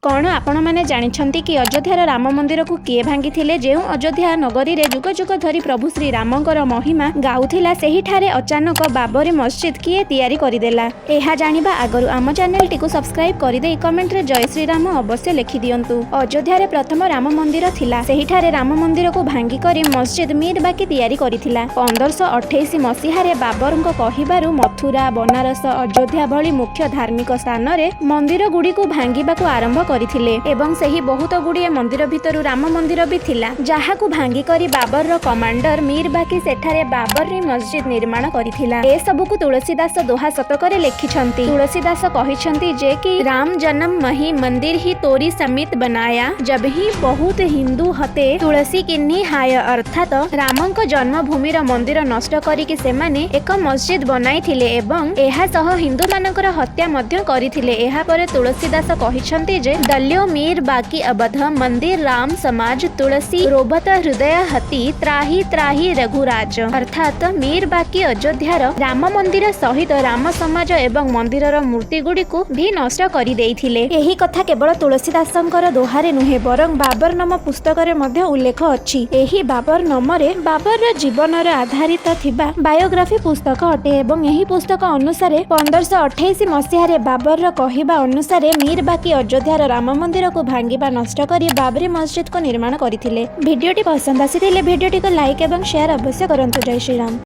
कौन आपण मैंने जानते कि अयोध्यार राम मंदिर को किए भांगी जो अयोध्या नगरी रे जुग जुग धरी प्रभु श्री रामंकर महिमा गाउथिला सेही ठारे अचानक बाबरी मस्जिद किए तैयारी करदेला। यह जानिबा आगरु आम चैनल टी सब्सक्राइब करदे कमेंट रे जय श्री राम अवश्य लिखि दियंतु। अयोध्या प्रथम राम मंदिर थिला सेही ठारे राम मंदिर को भांगी करी मस्जिद मीर बाकी तैयारी करिथिला। 1528 मसीह बाबर कहिबारु मथुरा बनारस अयोध्या भली मुख्य धार्मिक स्थान रे मंदिर गुडी को भांगीबाकू आरंभ करथिले एवं सही बहुत गुड़िए मंदिर भितरु राम मंदिर भी थिला जहाकू भांगी करी बाबर रो कमांडर मीर बाकी सेठारे बाबरी मस्जिद निर्माण करिथिला। ए सबकू तुलसीदास दोहा शतकरे लिखिछंती। तुलसीदास कहिछंती जे कि राम जन्म मही मंदिर ही तोरी समित बनाया जब ही बहुत हिंदू हते तुलसी किन्ही हाय अर्थात रामंक जन्मभूमि रो मंदिर नष्ट करिकि सेमाने एक मस्जिद बनाइथिले एवं एहा सह हिंदू मानकर हत्या मध्य करिथिले। एहा परे तुलसीदास कहिछंती जे दल्यो मीर बाकी अबध मंदिर राम समाज तुलसी रोबत हृदय हति त्राही त्राही रघुराज अर्थात मीर बाकी अयोध्यार राम मंदिर सहित राम समाज एवं मंदिरर मूर्ति गुडी को भी नष्ट करि देइथिले। एही कथा केवल तुलसीदासंकर दोहारे नुहे बरं बाबर नाम पुस्तक रे मध्य उल्लेख अछि। एही बाबर नामरे बाबर जीवन आधारित थिबा बायोग्राफी पुस्तक अटे एवं एही पुस्तक अनुसार 1528 मसीह बाबर कहिबा अनुसार मीर बाकी अयोध्यार राम मंदिर को भांगिबा नष्ट करी बाबरी मस्जिद को निर्माण करथिले। वीडियोटी पसंद आसीथिले वीडियोटी को लाइक एवं शेयर अवश्य करंतु। जय श्री राम।